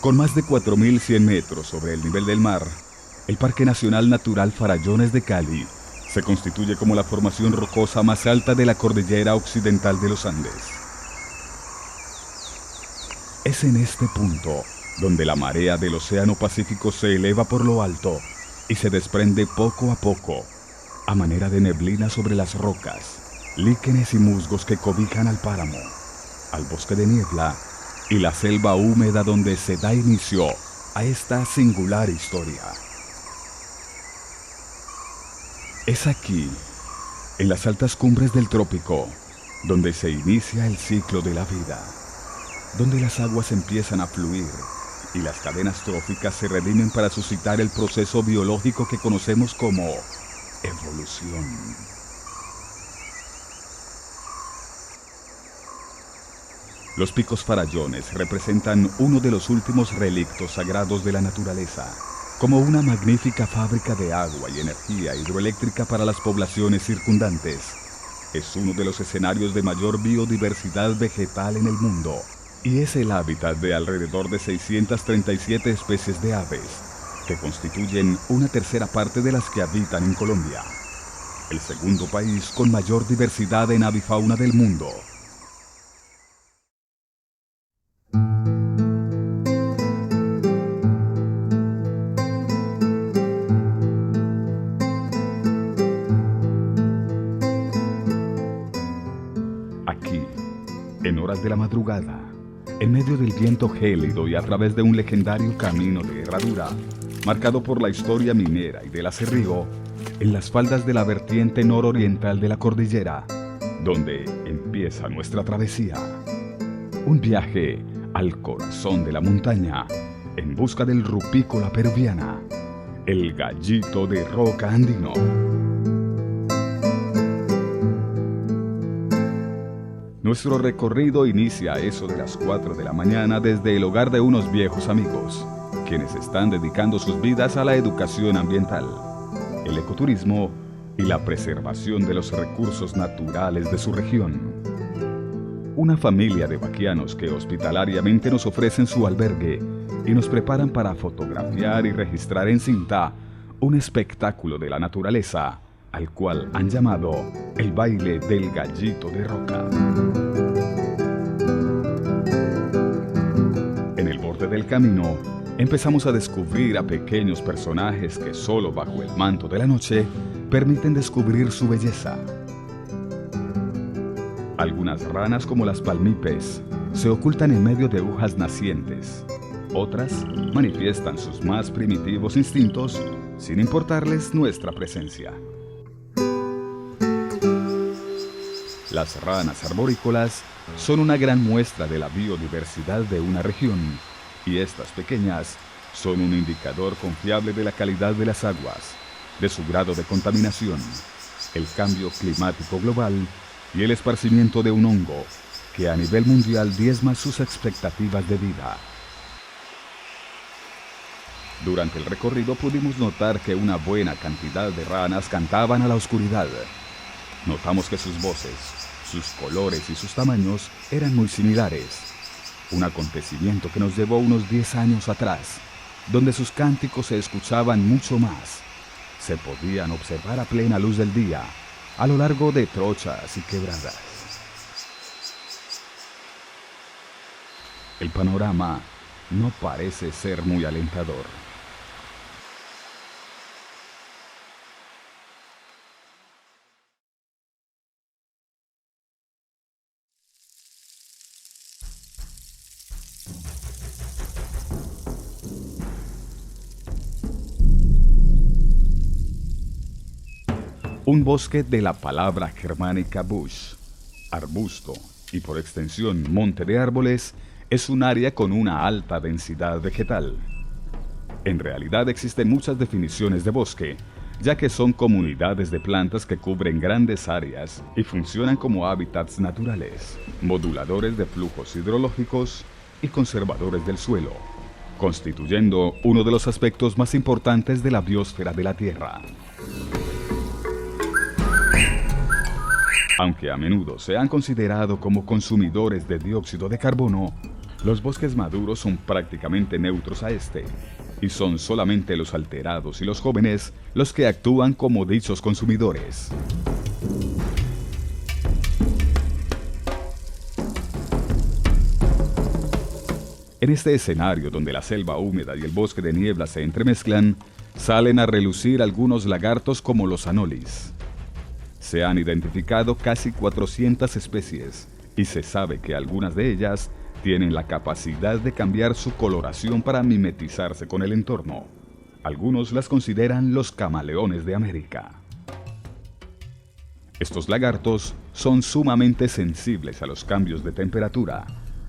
Con más de 4.100 metros sobre el nivel del mar, el Parque Nacional Natural Farallones de Cali se constituye como la formación rocosa más alta de la cordillera occidental de los Andes. Es en este punto donde la marea del Océano Pacífico se eleva por lo alto y se desprende poco a poco, a manera de neblina sobre las rocas, líquenes y musgos que cobijan al páramo, al bosque de niebla y la selva húmeda donde se da inicio a esta singular historia. Es aquí, en las altas cumbres del trópico, donde se inicia el ciclo de la vida, donde las aguas empiezan a fluir y las cadenas tróficas se redimen para suscitar el proceso biológico que conocemos como evolución. Los picos farallones representan uno de los últimos relictos sagrados de la naturaleza, como una magnífica fábrica de agua y energía hidroeléctrica para las poblaciones circundantes. Es uno de los escenarios de mayor biodiversidad vegetal en el mundo y es el hábitat de alrededor de 637 especies de aves, que constituyen una tercera parte de las que habitan en Colombia, el segundo país con mayor diversidad en avifauna del mundo. Aquí, en horas de la madrugada, en medio del viento gélido y a través de un legendario camino de herradura, marcado por la historia minera y del acerrío, en las faldas de la vertiente nororiental de la cordillera, donde empieza nuestra travesía. Un viaje al corazón de la montaña, en busca del rupícola peruviana, el gallito de roca andino. Nuestro recorrido inicia a eso de las 4 de la mañana desde el hogar de unos viejos amigos, quienes están dedicando sus vidas a la educación ambiental, el ecoturismo y la preservación de los recursos naturales de su región. Una familia de vaquianos que hospitalariamente nos ofrecen su albergue y nos preparan para fotografiar y registrar en cinta un espectáculo de la naturaleza, al cual han llamado el baile del gallito de roca. En el borde del camino, empezamos a descubrir a pequeños personajes que solo bajo el manto de la noche permiten descubrir su belleza. Algunas ranas, como las palmipes, se ocultan en medio de hojas nacientes. Otras manifiestan sus más primitivos instintos sin importarles nuestra presencia. Las ranas arborícolas son una gran muestra de la biodiversidad de una región, y estas pequeñas son un indicador confiable de la calidad de las aguas, de su grado de contaminación, el cambio climático global y el esparcimiento de un hongo que a nivel mundial diezma sus expectativas de vida. Durante el recorrido pudimos notar que una buena cantidad de ranas cantaban a la oscuridad. Notamos que sus voces, sus colores y sus tamaños eran muy similares. Un acontecimiento que nos llevó unos 10 años atrás, donde sus cánticos se escuchaban mucho más. Se podían observar a plena luz del día, a lo largo de trochas y quebradas. El panorama no parece ser muy alentador. Un bosque de la palabra germánica bush, arbusto, y por extensión monte de árboles, es un área con una alta densidad vegetal. En realidad existen muchas definiciones de bosque, ya que son comunidades de plantas que cubren grandes áreas y funcionan como hábitats naturales, moduladores de flujos hidrológicos y conservadores del suelo, constituyendo uno de los aspectos más importantes de la biosfera de la Tierra. Aunque a menudo se han considerado como consumidores de dióxido de carbono, Los bosques maduros son prácticamente neutros a este, y son solamente los alterados y los jóvenes los que actúan como dichos consumidores. En este escenario donde la selva húmeda y el bosque de niebla se entremezclan, salen a relucir algunos lagartos como los anolis. Se han identificado casi 400 especies y se sabe que algunas de ellas tienen la capacidad de cambiar su coloración para mimetizarse con el entorno. Algunos las consideran los camaleones de América. Estos lagartos son sumamente sensibles a los cambios de temperatura,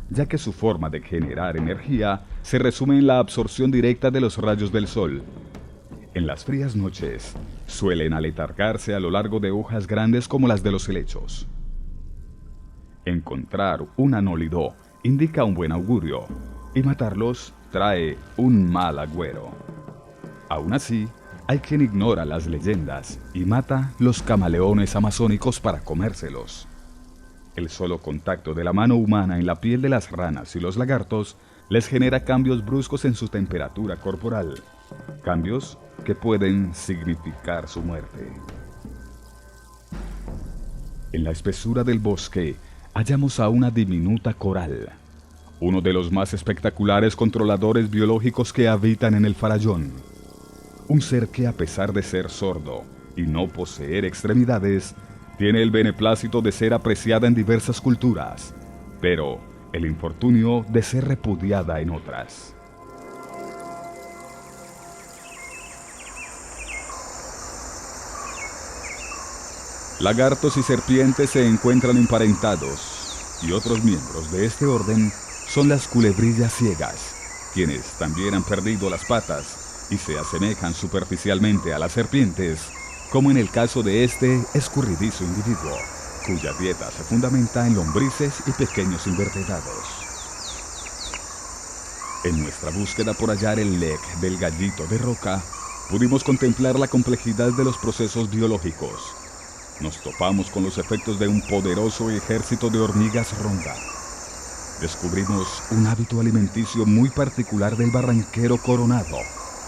ya que su forma de generar energía se resume en la absorción directa de los rayos del sol. En las frías noches, suelen aletargarse a lo largo de hojas grandes como las de los helechos. Encontrar un anólido indica un buen augurio, y matarlos trae un mal agüero. Aún así, hay quien ignora las leyendas y mata los camaleones amazónicos para comérselos. El solo contacto de la mano humana en la piel de las ranas y los lagartos les genera cambios bruscos en su temperatura corporal, cambios que pueden significar su muerte. En la espesura del bosque hallamos a una diminuta coral, uno de los más espectaculares controladores biológicos que habitan en el farallón. Un ser que, a pesar de ser sordo y no poseer extremidades, tiene el beneplácito de ser apreciada en diversas culturas, pero el infortunio de ser repudiada en otras. Lagartos y serpientes se encuentran emparentados, y otros miembros de este orden son las culebrillas ciegas, quienes también han perdido las patas y se asemejan superficialmente a las serpientes, como en el caso de este escurridizo individuo, cuya dieta se fundamenta en lombrices y pequeños invertebrados. En nuestra búsqueda por hallar el lek del gallito de roca, pudimos contemplar la complejidad de los procesos biológicos. Nos topamos con los efectos de un poderoso ejército de hormigas ronda. Descubrimos un hábito alimenticio muy particular del barranquero coronado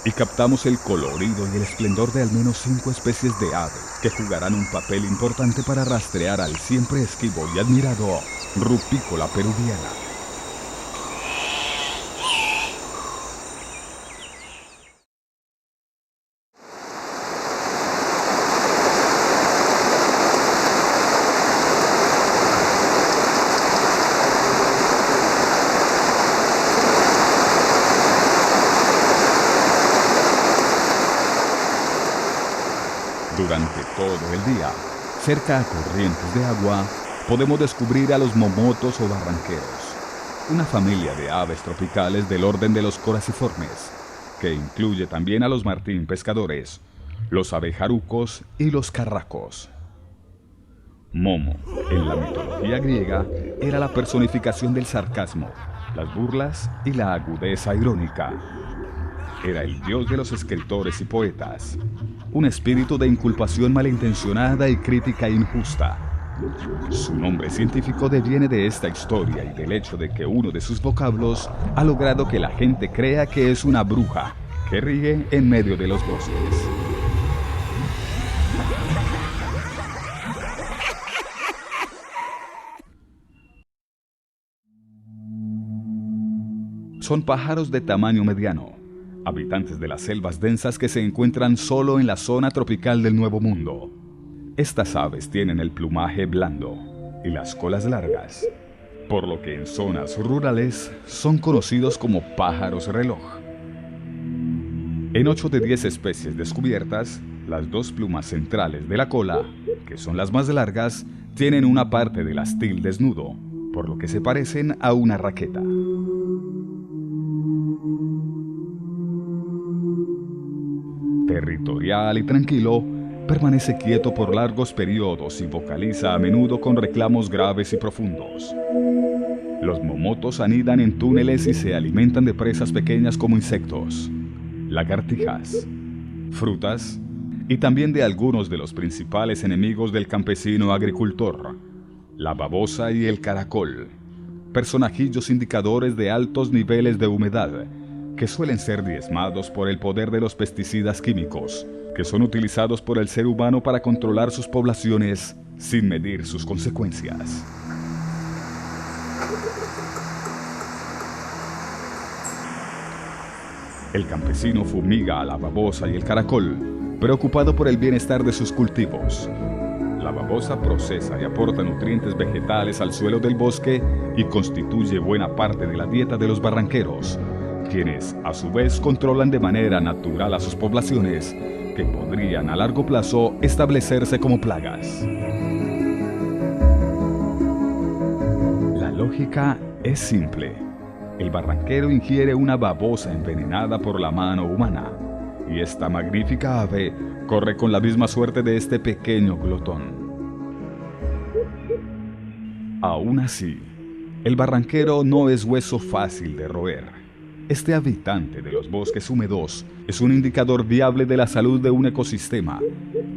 y captamos el colorido y el esplendor de al menos 5 especies de ave que jugarán un papel importante para rastrear al siempre esquivo y admirado rupícola peruviana. Durante todo el día, cerca a corrientes de agua, podemos descubrir a los momotos o barranqueros, una familia de aves tropicales del orden de los coraciformes, que incluye también a los martín pescadores, los abejarucos y los carracos. Momo, en la mitología griega, era la personificación del sarcasmo, las burlas y la agudeza irónica. Era el dios de los escritores y poetas, un espíritu de inculpación malintencionada y crítica injusta. Su nombre científico deviene de esta historia y del hecho de que uno de sus vocablos ha logrado que la gente crea que es una bruja que ríe en medio de los bosques. Son pájaros de tamaño mediano, habitantes de las selvas densas que se encuentran solo en la zona tropical del Nuevo Mundo. Estas aves tienen el plumaje blando y las colas largas, por lo que en zonas rurales son conocidos como pájaros reloj. En 8 de 10 especies descubiertas, las 2 plumas centrales de la cola, que son las más largas, tienen una parte del astil desnudo, por lo que se parecen a una raqueta. Territorial y tranquilo, permanece quieto por largos periodos y vocaliza a menudo con reclamos graves y profundos. Los momotos anidan en túneles y se alimentan de presas pequeñas como insectos, lagartijas, frutas y también de algunos de los principales enemigos del campesino agricultor, la babosa y el caracol. personajillos indicadores de altos niveles de humedad, que suelen ser diezmados por el poder de los pesticidas químicos, que son utilizados por el ser humano para controlar sus poblaciones sin medir sus consecuencias. El campesino fumiga a la babosa y el caracol, preocupado por el bienestar de sus cultivos. La babosa procesa y aporta nutrientes vegetales al suelo del bosque y constituye buena parte de la dieta de los barranqueros, quienes a su vez controlan de manera natural a sus poblaciones, que podrían a largo plazo establecerse como plagas. La lógica es simple. El barranquero ingiere una babosa envenenada por la mano humana, y esta magnífica ave corre con la misma suerte de este pequeño glotón. Aún así, el barranquero no es hueso fácil de roer. Este habitante de los bosques húmedos es un indicador viable de la salud de un ecosistema,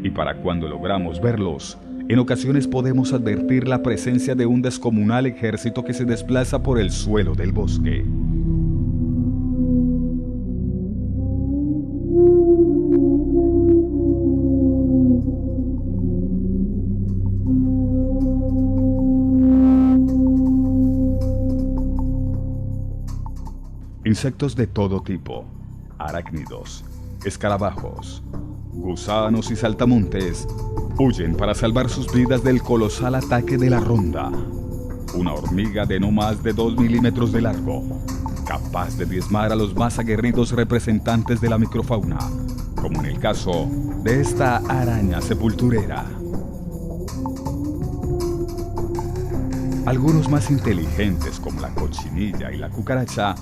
y para cuando logramos verlos, en ocasiones podemos advertir la presencia de un descomunal ejército que se desplaza por el suelo del bosque. Insectos de todo tipo, arácnidos, escarabajos, gusanos y saltamontes huyen para salvar sus vidas del colosal ataque de la ronda, una hormiga de no más de 2 milímetros de largo, capaz de diezmar a los más aguerridos representantes de la microfauna, como en el caso de esta araña sepulturera. Algunos más inteligentes, como la cochinilla y la cucaracha,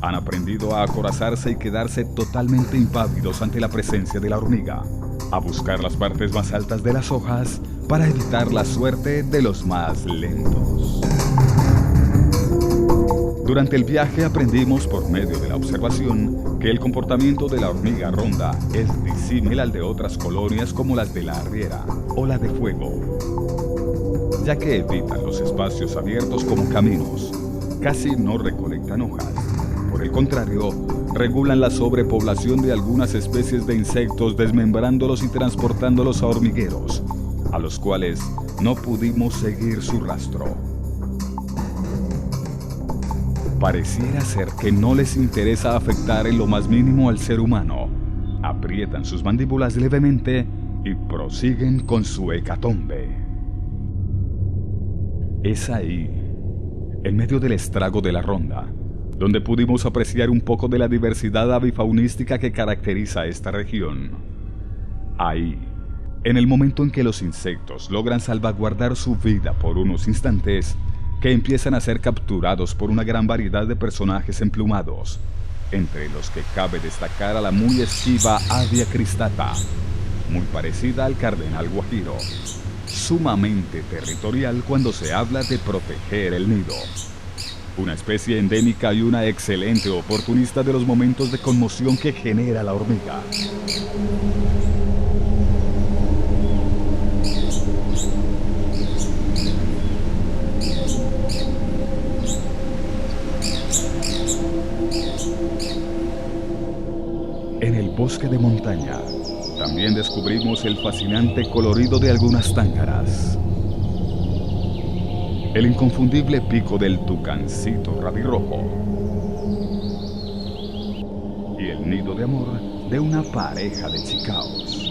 han aprendido a acorazarse y quedarse totalmente impávidos ante la presencia de la hormiga, a buscar las partes más altas de las hojas para evitar la suerte de los más lentos. Durante el viaje aprendimos por medio de la observación que el comportamiento de la hormiga ronda es disímil al de otras colonias como las de la arriera o la de fuego, ya que evitan los espacios abiertos como caminos, casi no recolectan hojas. Por el contrario, regulan la sobrepoblación de algunas especies de insectos, desmembrándolos y transportándolos a hormigueros, a los cuales no pudimos seguir su rastro. Pareciera ser que no les interesa afectar en lo más mínimo al ser humano. Aprietan sus mandíbulas levemente y prosiguen con su hecatombe. Es ahí, en medio del estrago de la ronda, donde pudimos apreciar un poco de la diversidad avifaunística que caracteriza a esta región. Ahí, en el momento en que los insectos logran salvaguardar su vida por unos instantes, que empiezan a ser capturados por una gran variedad de personajes emplumados, entre los que cabe destacar a la muy esquiva Avia cristata, muy parecida al cardenal guajiro, sumamente territorial cuando se habla de proteger el nido. Una especie endémica y una excelente oportunista de los momentos de conmoción que genera la hormiga. En el bosque de montaña, también descubrimos el fascinante colorido de algunas tángaras. El inconfundible pico del tucancito radirrojo y el nido de amor de una pareja de chicaos.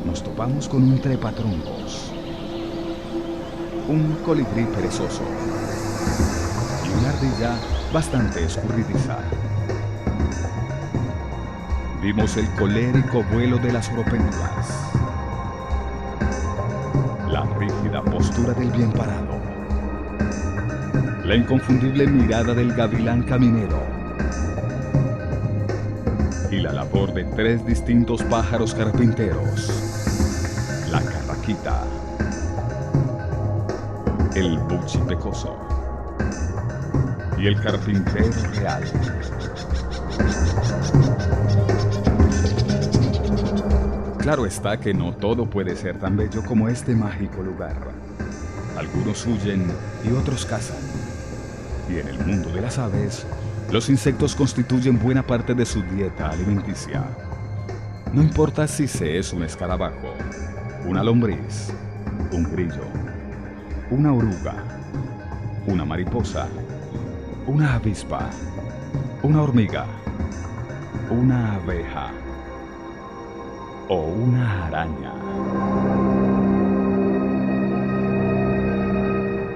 Nos topamos con un trepatroncos, un colibrí perezoso y una ardilla bastante escurridiza. Vimos el colérico vuelo de las oropéndulas, la rígida postura del bien parado, la inconfundible mirada del gavilán caminero y la labor de 3 distintos pájaros carpinteros: la carraquita, el buchipecoso y el carpintero real. Claro está que no todo puede ser tan bello como este mágico lugar. Algunos huyen y otros cazan. Y en el mundo de las aves, los insectos constituyen buena parte de su dieta alimenticia. No importa si se es un escarabajo, una lombriz, un grillo, una oruga, una mariposa, una avispa, una hormiga, una abeja o una araña.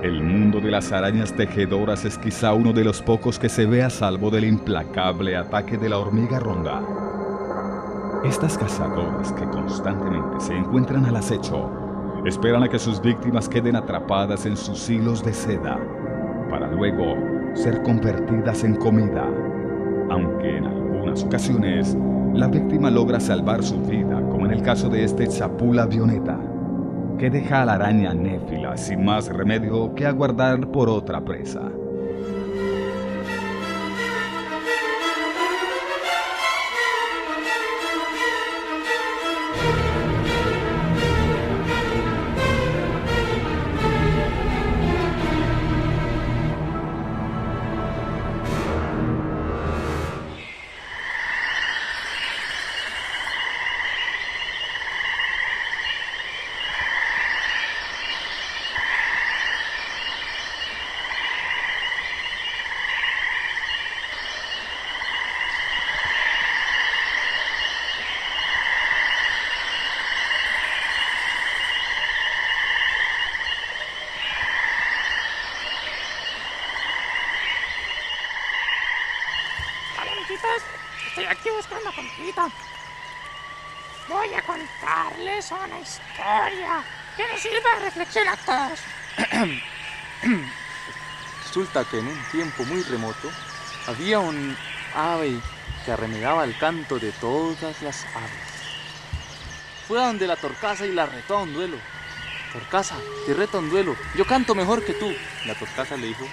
El mundo de las arañas tejedoras es quizá uno de los pocos que se ve a salvo del implacable ataque de la hormiga ronda. Estas cazadoras que constantemente se encuentran al acecho, esperan a que sus víctimas queden atrapadas en sus hilos de seda, para luego ser convertidas en comida. Aunque en algunas ocasiones, la víctima logra salvar su vida, como en el caso de este Chapula violeta, que deja a la araña néfila sin más remedio que aguardar por otra presa. Estoy aquí buscando comidita. Voy a contarles una historia que nos sirva de reflexión a todos. Resulta que en un tiempo muy remoto había un ave que arremedaba el canto de todas las aves. Fue a donde la torcaza y la retó a un duelo. Torcaza, te reto a un duelo, yo canto mejor que tú. La torcaza le dijo,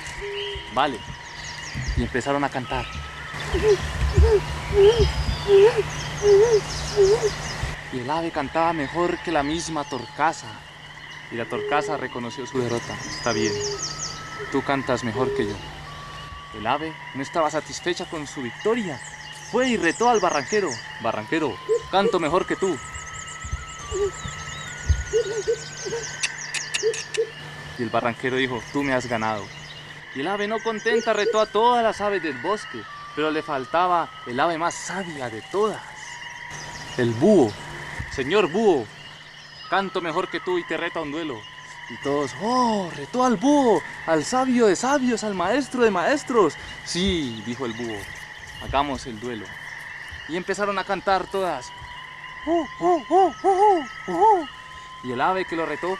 vale. Y empezaron a cantar. Y el ave cantaba mejor que la misma torcaza. Y la torcaza reconoció su derrota. Está bien, tú cantas mejor que yo. El ave no estaba satisfecha con su victoria. Fue y retó al barranquero. Barranquero, canto mejor que tú. Y el barranquero dijo, tú me has ganado. Y el ave no contenta retó a todas las aves del bosque, pero le faltaba el ave más sabia de todas, el búho. Señor búho, canto mejor que tú y te reto a un duelo. Y todos, oh, retó al búho, al sabio de sabios, al maestro de maestros. Sí, dijo el búho, hagamos el duelo. Y empezaron a cantar todas. Y el ave que lo retó,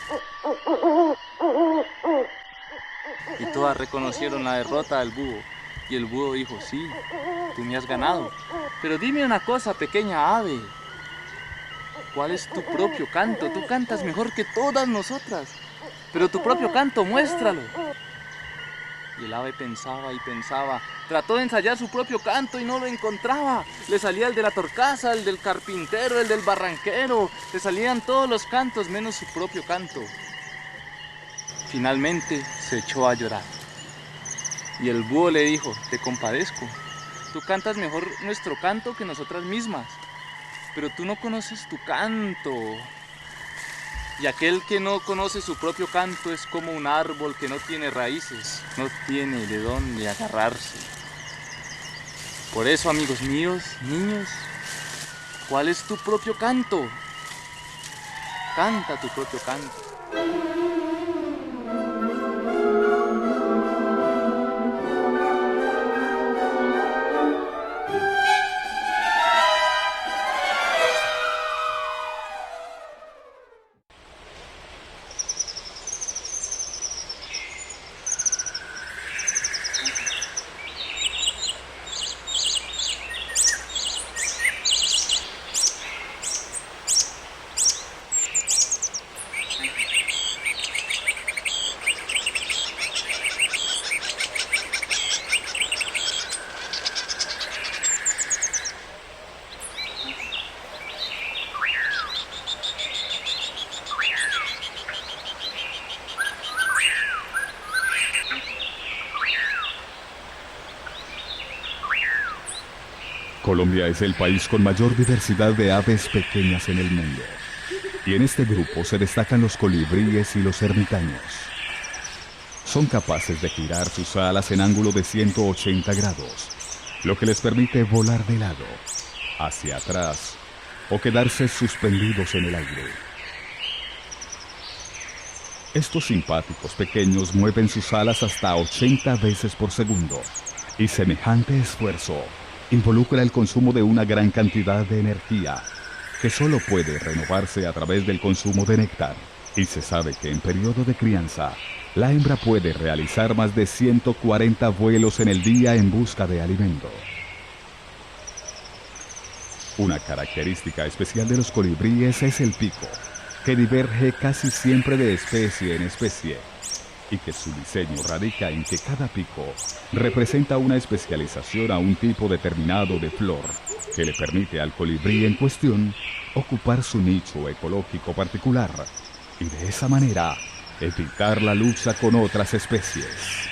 y todas reconocieron la derrota del búho. Y el búho dijo, sí, tú me has ganado. Pero dime una cosa, pequeña ave. ¿Cuál es tu propio canto? Tú cantas mejor que todas nosotras. Pero tu propio canto, muéstralo. Y el ave pensaba y pensaba. Trató de ensayar su propio canto y no lo encontraba. Le salía el de la torcaza, el del carpintero, el del barranquero. Le salían todos los cantos menos su propio canto. Finalmente se echó a llorar. Y el búho le dijo, te compadezco. Tú cantas mejor nuestro canto que nosotras mismas. Pero tú no conoces tu canto. Y aquel que no conoce su propio canto es como un árbol que no tiene raíces, no tiene de dónde agarrarse. Por eso, amigos míos, niños, ¿cuál es tu propio canto? Canta tu propio canto. Colombia es el país con mayor diversidad de aves pequeñas en el mundo. Y en este grupo se destacan los colibríes y los ermitaños. Son capaces de girar sus alas en ángulo de 180 grados, lo que les permite volar de lado, hacia atrás o quedarse suspendidos en el aire. Estos simpáticos pequeños mueven sus alas hasta 80 veces por segundo, y semejante esfuerzo involucra el consumo de una gran cantidad de energía, que solo puede renovarse a través del consumo de néctar. Y se sabe que en periodo de crianza, la hembra puede realizar más de 140 vuelos en el día en busca de alimento. Una característica especial de los colibríes es el pico, que diverge casi siempre de especie en especie, y que su diseño radica en que cada pico representa una especialización a un tipo determinado de flor, que le permite al colibrí en cuestión ocupar su nicho ecológico particular, y de esa manera evitar la lucha con otras especies.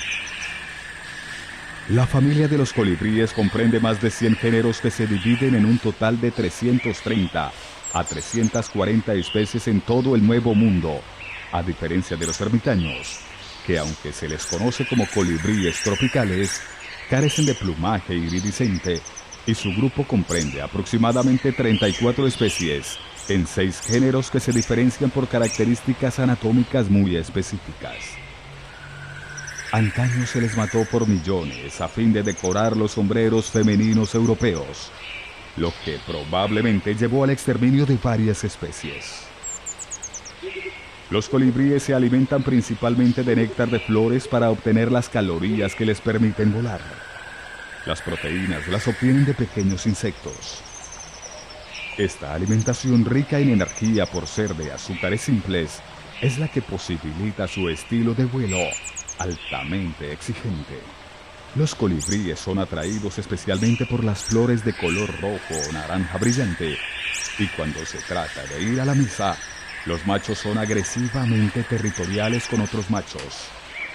La familia de los colibríes comprende más de 100 géneros que se dividen en un total de 330 a 340 especies en todo el Nuevo Mundo, a diferencia de los ermitaños, que aunque se les conoce como colibríes tropicales, carecen de plumaje iridiscente, y su grupo comprende aproximadamente 34 especies, en 6 géneros que se diferencian por características anatómicas muy específicas. Antaño se les mató por millones a fin de decorar los sombreros femeninos europeos, lo que probablemente llevó al exterminio de varias especies. Los colibríes se alimentan principalmente de néctar de flores para obtener las calorías que les permiten volar. Las proteínas las obtienen de pequeños insectos. Esta alimentación rica en energía por ser de azúcares simples es la que posibilita su estilo de vuelo altamente exigente. Los colibríes son atraídos especialmente por las flores de color rojo o naranja brillante, y cuando se trata de ir a la mesa, los machos son agresivamente territoriales con otros machos,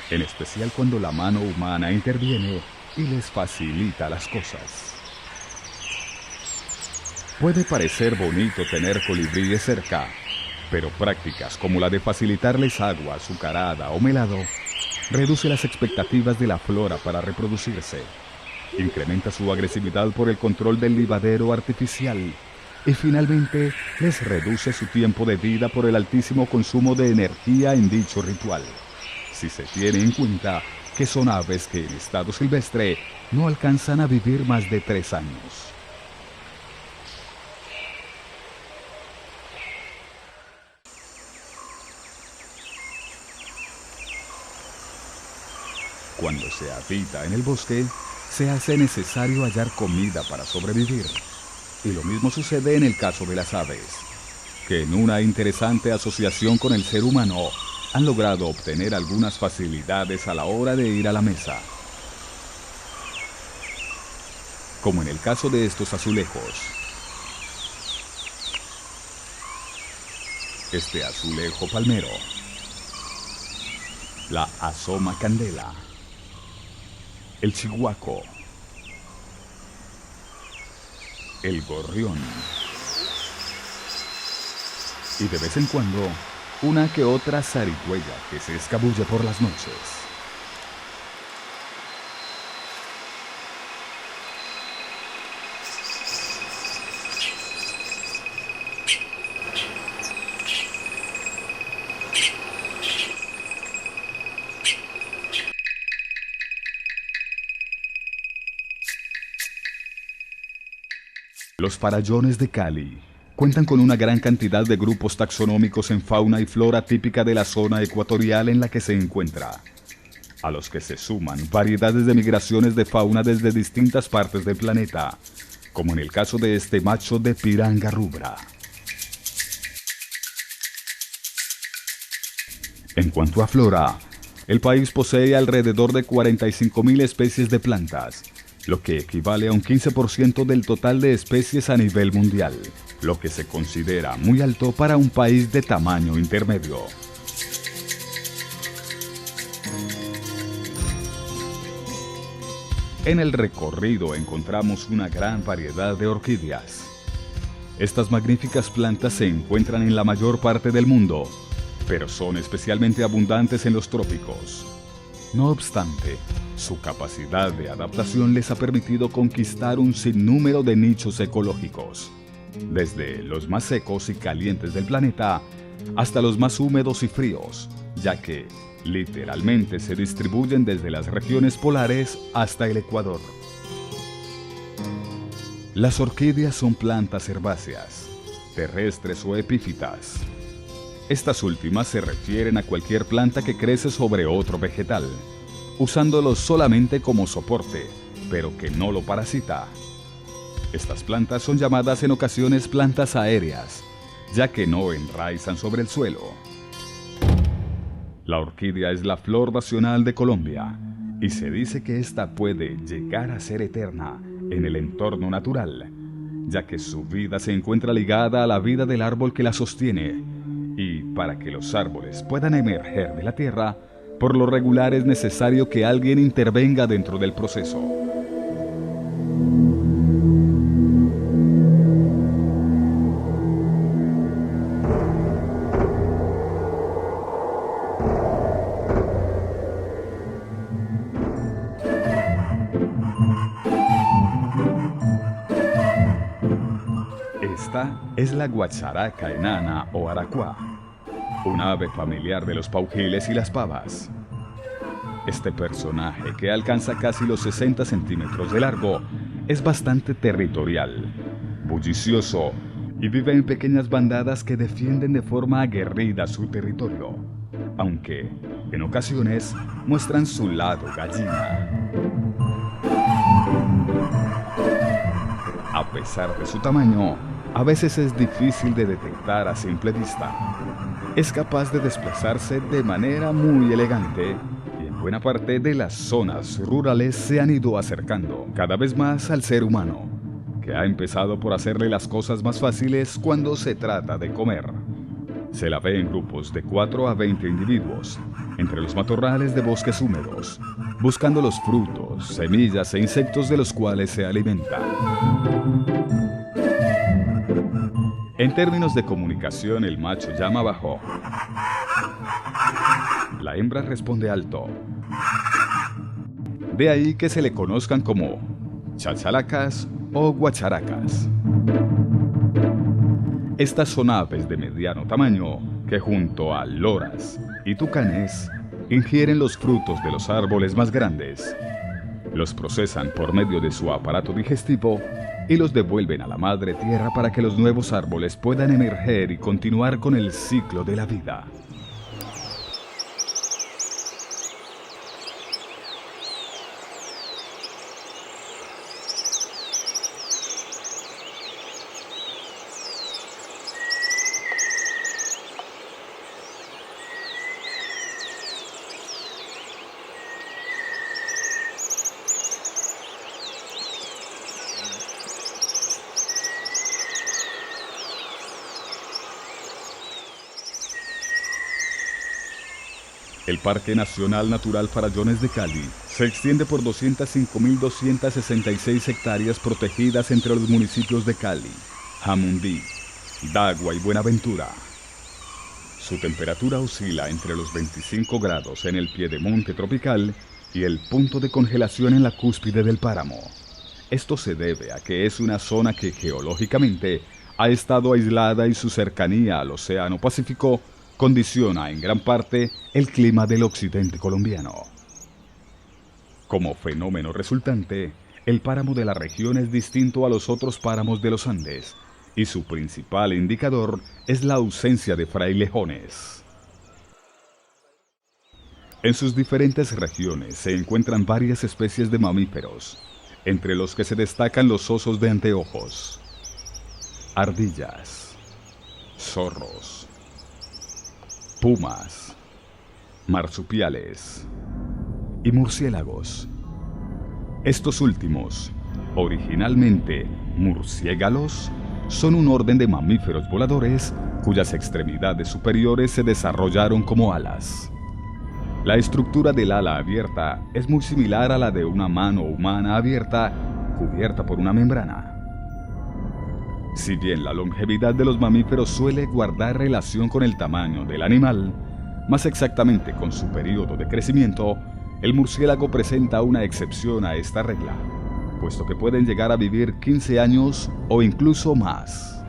en especial cuando la mano humana interviene y les facilita las cosas. Puede parecer bonito tener colibríes cerca, pero prácticas como la de facilitarles agua azucarada o melado reduce las expectativas de la flora para reproducirse, incrementa su agresividad por el control del libadero artificial y finalmente les reduce su tiempo de vida por el altísimo consumo de energía en dicho ritual, si se tiene en cuenta que son aves que en estado silvestre no alcanzan a vivir más de 3 años. Cuando se habita en el bosque, se hace necesario hallar comida para sobrevivir. Y lo mismo sucede en el caso de las aves, que en una interesante asociación con el ser humano, han logrado obtener algunas facilidades a la hora de ir a la mesa. Como en el caso de estos azulejos. Este azulejo palmero, la asoma candela, el chihuaco, el gorrión y de vez en cuando una que otra zarigüeya que se escabulle por las noches. Los farallones de Cali cuentan con una gran cantidad de grupos taxonómicos en fauna y flora típica de la zona ecuatorial en la que se encuentra, a los que se suman variedades de migraciones de fauna desde distintas partes del planeta, como en el caso de este macho de piranga rubra. En cuanto a flora, el país posee alrededor de 45.000 especies de plantas, lo que equivale a un 15% del total de especies a nivel mundial, lo que se considera muy alto para un país de tamaño intermedio. En el recorrido encontramos una gran variedad de orquídeas. Estas magníficas plantas se encuentran en la mayor parte del mundo, pero son especialmente abundantes en los trópicos. No obstante, su capacidad de adaptación les ha permitido conquistar un sinnúmero de nichos ecológicos, desde los más secos y calientes del planeta hasta los más húmedos y fríos, ya que literalmente se distribuyen desde las regiones polares hasta el Ecuador. Las orquídeas son plantas herbáceas, terrestres o epífitas. Estas últimas se refieren a cualquier planta que crece sobre otro vegetal, usándolo solamente como soporte, pero que no lo parasita. Estas plantas son llamadas en ocasiones plantas aéreas, ya que no enraizan sobre el suelo. La orquídea es la flor nacional de Colombia, y se dice que ésta puede llegar a ser eterna en el entorno natural, ya que su vida se encuentra ligada a la vida del árbol que la sostiene, y para que los árboles puedan emerger de la tierra, por lo regular es necesario que alguien intervenga dentro del proceso. Esta es la guacharaca enana o aracuá, una ave familiar de los paujiles y las pavas. Este personaje, que alcanza casi los 60 centímetros de largo, es bastante territorial, bullicioso y vive en pequeñas bandadas que defienden de forma aguerrida su territorio, aunque en ocasiones muestran su lado gallina. A pesar de su tamaño, a veces es difícil de detectar a simple vista. Es capaz de desplazarse de manera muy elegante y en buena parte de las zonas rurales se han ido acercando cada vez más al ser humano, que ha empezado por hacerle las cosas más fáciles cuando se trata de comer. Se la ve en grupos de 4 a 20 individuos, entre los matorrales de bosques húmedos, buscando los frutos, semillas e insectos de los cuales se alimenta. En términos de comunicación, el macho llama bajo. La hembra responde alto. De ahí que se le conozcan como chachalacas o guacharacas. Estas son aves de mediano tamaño que junto a loras y tucanes ingieren los frutos de los árboles más grandes, los procesan por medio de su aparato digestivo y los devuelven a la madre tierra para que los nuevos árboles puedan emerger y continuar con el ciclo de la vida. El Parque Nacional Natural Farallones de Cali se extiende por 205.266 hectáreas protegidas entre los municipios de Cali, Jamundí, Dagua y Buenaventura. Su temperatura oscila entre los 25 grados en el piedemonte tropical y el punto de congelación en la cúspide del páramo. Esto se debe a que es una zona que geológicamente ha estado aislada y su cercanía al Océano Pacífico condiciona en gran parte el clima del occidente colombiano. Como fenómeno resultante, el páramo de la región es distinto a los otros páramos de los Andes, y su principal indicador es la ausencia de frailejones. En sus diferentes regiones se encuentran varias especies de mamíferos, entre los que se destacan los osos de anteojos, ardillas, zorros, pumas, marsupiales y murciélagos. Estos últimos, originalmente murciélagos, son un orden de mamíferos voladores cuyas extremidades superiores se desarrollaron como alas. La estructura del ala abierta es muy similar a la de una mano humana abierta cubierta por una membrana. Si bien la longevidad de los mamíferos suele guardar relación con el tamaño del animal, más exactamente con su periodo de crecimiento, el murciélago presenta una excepción a esta regla, puesto que pueden llegar a vivir 15 años o incluso más.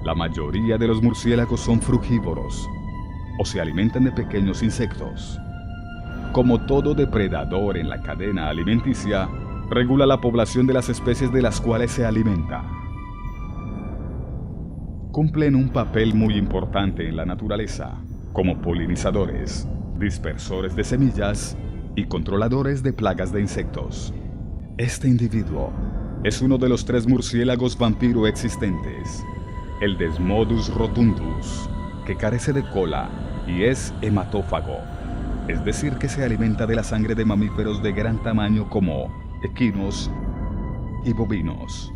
La mayoría de los murciélagos son frugívoros o se alimentan de pequeños insectos. Como todo depredador en la cadena alimenticia, regula la población de las especies de las cuales se alimenta. Cumplen un papel muy importante en la naturaleza, como polinizadores, dispersores de semillas y controladores de plagas de insectos. Este individuo es uno de los 3 murciélagos vampiro existentes, el Desmodus rotundus, que carece de cola y es hematófago, es decir que se alimenta de la sangre de mamíferos de gran tamaño como equinos y bovinos.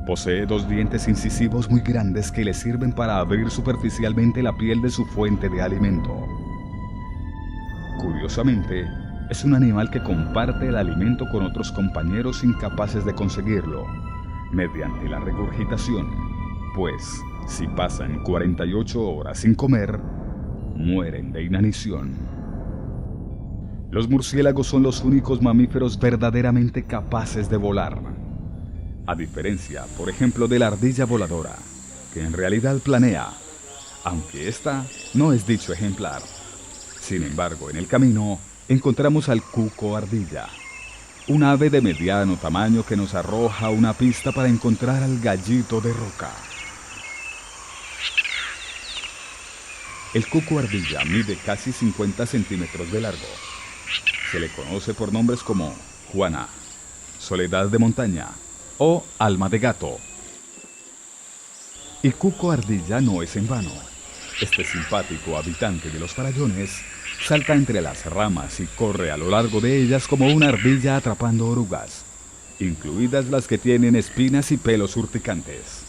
Posee 2 dientes incisivos muy grandes que le sirven para abrir superficialmente la piel de su fuente de alimento. Curiosamente, es un animal que comparte el alimento con otros compañeros incapaces de conseguirlo, mediante la regurgitación, pues si pasan 48 horas sin comer, mueren de inanición. Los murciélagos son los únicos mamíferos verdaderamente capaces de volar. A diferencia, por ejemplo, de la ardilla voladora, que en realidad planea, aunque esta no es dicho ejemplar. Sin embargo, en el camino encontramos al cuco ardilla, un ave de mediano tamaño que nos arroja una pista para encontrar al gallito de roca. El cuco ardilla mide casi 50 centímetros de largo. Se le conoce por nombres como Juana, Soledad de montaña o Alma de gato. Y cuco ardilla no es en vano. Este simpático habitante de los farallones salta entre las ramas y corre a lo largo de ellas como una ardilla atrapando orugas, incluidas las que tienen espinas y pelos urticantes.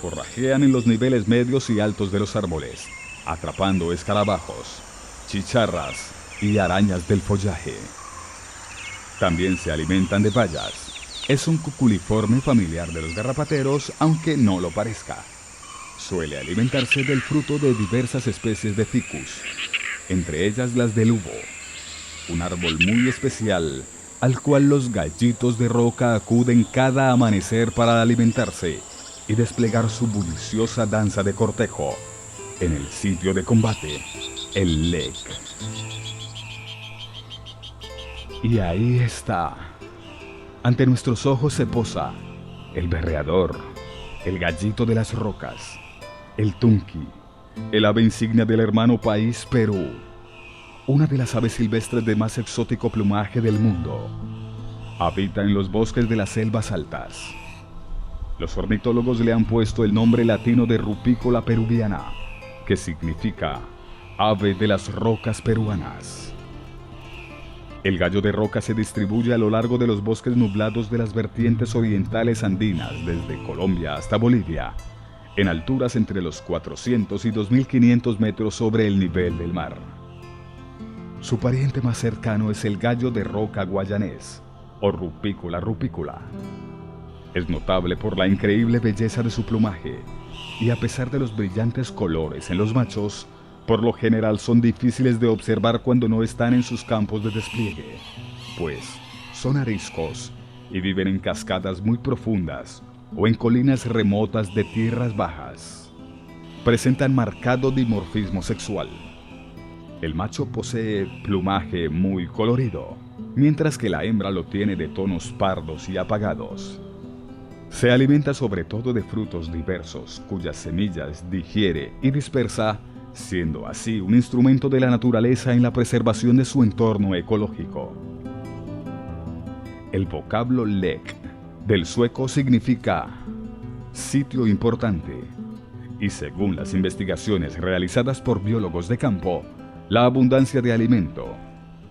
Forrajean en los niveles medios y altos de los árboles, atrapando escarabajos, chicharras y arañas del follaje. También se alimentan de bayas. Es un cuculiforme familiar de los garrapateros, aunque no lo parezca. Suele alimentarse del fruto de diversas especies de ficus, entre ellas las del ubo, un árbol muy especial al cual los gallitos de roca acuden cada amanecer para alimentarse y desplegar su bulliciosa danza de cortejo en el sitio de combate, el lek. Y ahí está. Ante nuestros ojos se posa el berreador, el gallito de las rocas, el tunqui, el ave insignia del hermano país Perú, una de las aves silvestres de más exótico plumaje del mundo. Habita en los bosques de las selvas altas. Los ornitólogos le han puesto el nombre latino de Rupicola peruviana, que significa ave de las rocas peruanas. El gallo de roca se distribuye a lo largo de los bosques nublados de las vertientes orientales andinas, desde Colombia hasta Bolivia, en alturas entre los 400 y 2500 metros sobre el nivel del mar. Su pariente más cercano es el gallo de roca guayanés, o Rupicola rupicola. Es notable por la increíble belleza de su plumaje, y a pesar de los brillantes colores en los machos, por lo general son difíciles de observar cuando no están en sus campos de despliegue, pues son ariscos y viven en cascadas muy profundas o en colinas remotas de tierras bajas. Presentan marcado dimorfismo sexual. El macho posee plumaje muy colorido, mientras que la hembra lo tiene de tonos pardos y apagados. Se alimenta sobre todo de frutos diversos, cuyas semillas digiere y dispersa, siendo así un instrumento de la naturaleza en la preservación de su entorno ecológico. El vocablo lek del sueco significa sitio importante, y según las investigaciones realizadas por biólogos de campo, la abundancia de alimento,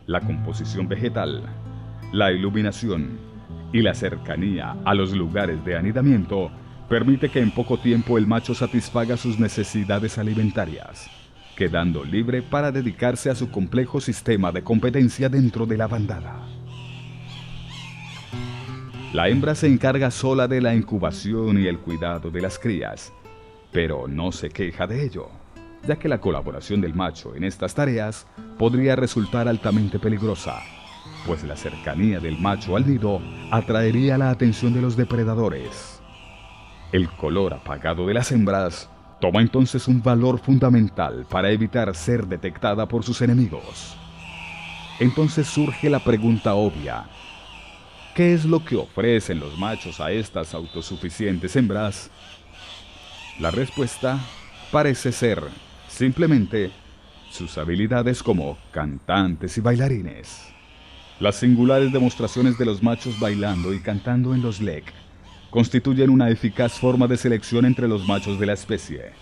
la composición vegetal, la iluminación y la cercanía a los lugares de anidamiento permite que en poco tiempo el macho satisfaga sus necesidades alimentarias, quedando libre para dedicarse a su complejo sistema de competencia dentro de la bandada. La hembra se encarga sola de la incubación y el cuidado de las crías, pero no se queja de ello, ya que la colaboración del macho en estas tareas podría resultar altamente peligrosa, pues la cercanía del macho al nido atraería la atención de los depredadores. El color apagado de las hembras toma entonces un valor fundamental para evitar ser detectada por sus enemigos. Entonces surge la pregunta obvia: ¿qué es lo que ofrecen los machos a estas autosuficientes hembras? La respuesta parece ser, simplemente, sus habilidades como cantantes y bailarines. Las singulares demostraciones de los machos bailando y cantando en los lek constituyen una eficaz forma de selección entre los machos de la especie.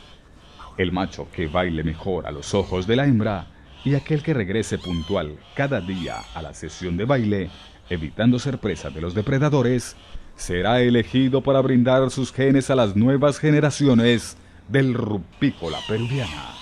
El macho que baile mejor a los ojos de la hembra y aquel que regrese puntual cada día a la sesión de baile, evitando ser presa de los depredadores, será elegido para brindar sus genes a las nuevas generaciones del rupícola peruviana.